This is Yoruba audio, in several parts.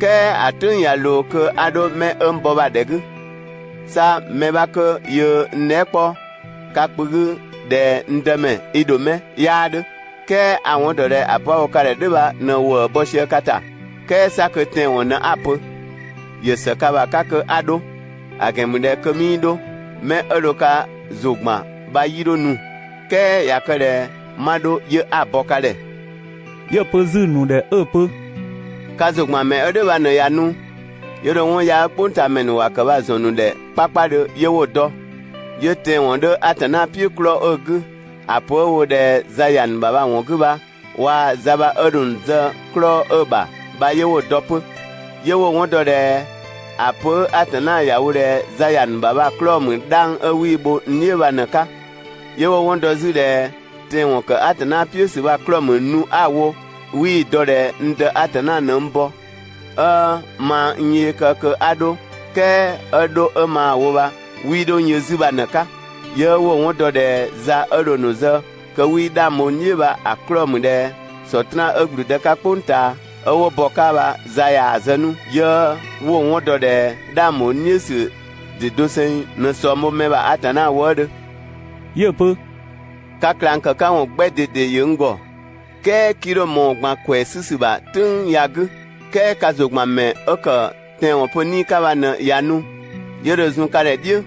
ke atun ya lo ke ado me mbo ba degu sa me ba ke ye nekpo ka pugu de ndeme idome yade ke awon dore apo kare de ba na wo bo she kata ke sa ke ten won na apo ye se ka ba ka ke ado agemude ke mi do me eloka zogma ba yiro nu ke yakere mado ye abokale ye pezu nu de epe ka zogma me ede ba na ya nu ye do won ya ponta menu wa ka ba zonu de papa de ye wo do ye ten won de atana pi klo ogu apo wo de zayan baba won ku ba wa zaba odun za klo oba ba ye wo dopu ye wo won do de apo atana ya wo de zayan baba klo mu dan ewi bo nieba naka ye wo won do zu de ten won ka atana pi si ba klo mu nu awo wi do de nde atana nambo ma nye ka ado ke ado ma wo ba wi do nye zuba naka ye wo won do de za ado no za ka wi da mo nieba aklo mu de sotna egru de ka ponta owo boka ba za ya azanu ye wo won do de da mo niesu de dosen no so mo me ba atana word ye pe ka klanka ka won gbe de yengo ke kiro mo gba kwe susu ba tun yagu ke ka zogma me oka ten won poni ka ba na yanu ye rezun ka de dio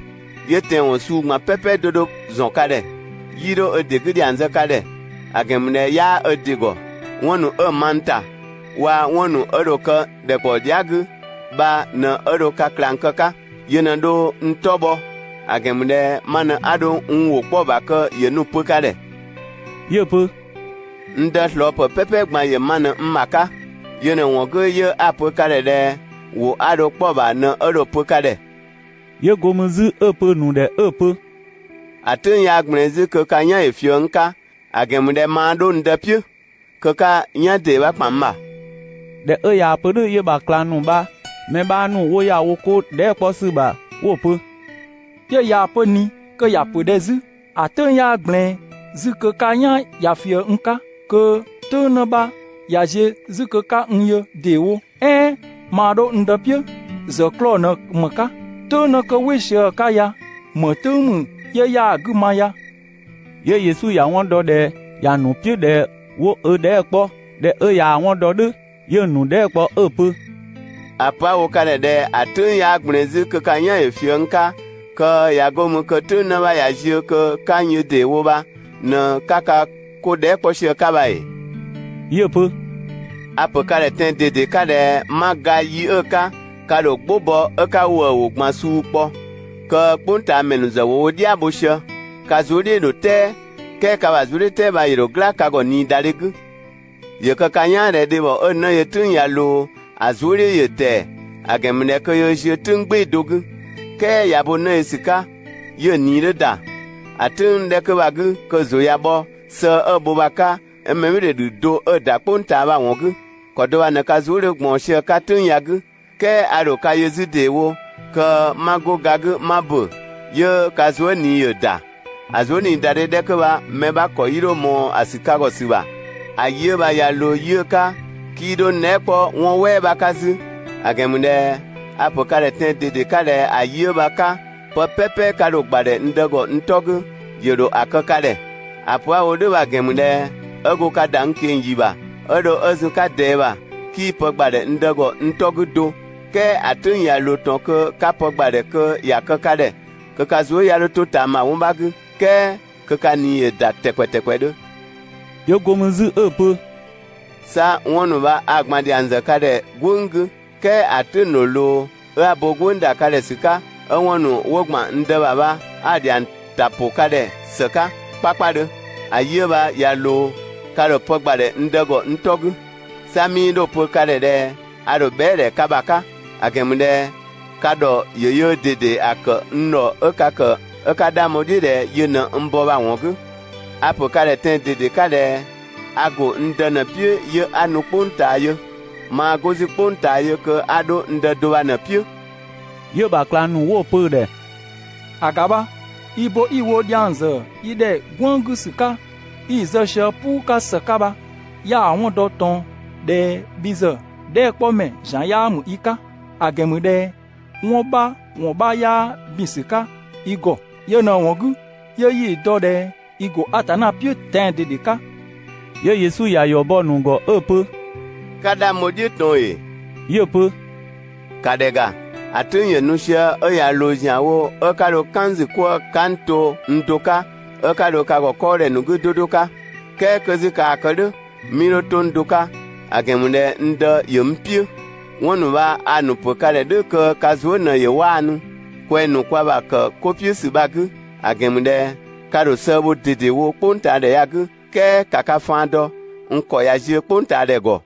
ye ten won su gma pepe dodo zon ka de yiro odegidi anza ka de agemne ya odigo wonu manta wa wonu eroka de podiagu ba na eroka klankaka yena do ntobo agemne mana ado nwo po ba ka yenu pokale ye pe nda slopo pepe gba ye mana mmaka yena wongo ye apokale de wo ado po ba na ero pokale ye gomuzu epe nu de epe atun ya gbrezi ke kanya efio nka agemne ma do ndapie ke ka nya de ba pamma de ya pe de ye ba klanu ba me ba nu wo ya wo ko de po si ba wo pe ye ya pe ni ke ya pe de zu atun ya gble zu ke kanya ya fio nka ke te na ba ya je zu ke ka nye de wo ma do ndapie ze klo na maka te na ke we she ka ya mo te mu ye ya gu ma ya ye Yesu ya won do de ya nu pie de wo de po de ya won do de ye nu de po epe apa wo kale de atun ya gbrezi ke kanya efio nka ke ya gomu ke tun na ba ya je ke kanyu de wo ba na kaka ko de po she ka ba ye pe apa kale ten de kale maga yi eka ka do gbobo eka wo gban su po ke ponta menu za wo dia bo she ka zuri do te ke ka ba zuri te ba yiro gla ka go ni dalegu ye ka kanya de bo na ye tun ya lo azuri ye te agemne ko ye je tun gbe dogu ke ya bo na esika ye ni de da atun de ko bagu ko zo ya bo se ebobaka ememi de do da ponta ba wongu ko do na ka zuri gbon she ka tun yagu ke aro ka ye zide wo ke mago gagu mabu ye ka zo ni ye da azoni dade de ko ba me ba ko yiro mo asika go siba aye ba ya lo yeka kido nepo won we ba kazi agemunde apokale ten de kale aye ba ka po pepe ka lo gbade ndego ntogu yodo akokale apwa odo ba gemunde ego ka danke yiba odo ozu ka deba ki po gbade ndego ntogu do ke atun ya lo ton ko ka po gbade ko ya kokale ko ka zo ya lo to tama won ba ke ka ni da tekwetekwe do ye gomuzu epe sa wonu ba agmadi anzaka de gungu ke atunolo abogunda kale sika wonu wogma nde baba adian tapo kale sika pakpade ayeba ya lo kale pogbade ndego ntogu sami do po kale de ado bere kabaka agemunde kado yoyo dede ak nno okaka okadamodi de yena mboba wongu apo kale ten dede kale ago ndana pie ye anu ponta ye ma gozi ponta ye ke ado ndado na pie ye ba klanu wo pe de agaba ibo iwo dianze ide gwangu sika ize she pu ka sakaba ya awon do ton de bize de kpo me jan ya mu ika agemu de won ba ya bisika igo ye na wongu ye yi do de igo atana pio ten de ka ye Yesu ya yo bo nugo peu kada modi ton e ye peu kadega atunye nusia ya lojiawo kado kanzi kwa kanto ntoka kado ka kore nugu dodoka ke kezika akado miroton doka agemunde ndo yempio wonu ba anu pokale de ke kazo na yewanu kwenu kwa ba ke kopiusi bagu agemunde kado sabo dede wo ponta de yagu ke kaka fando nko ya je ponta de go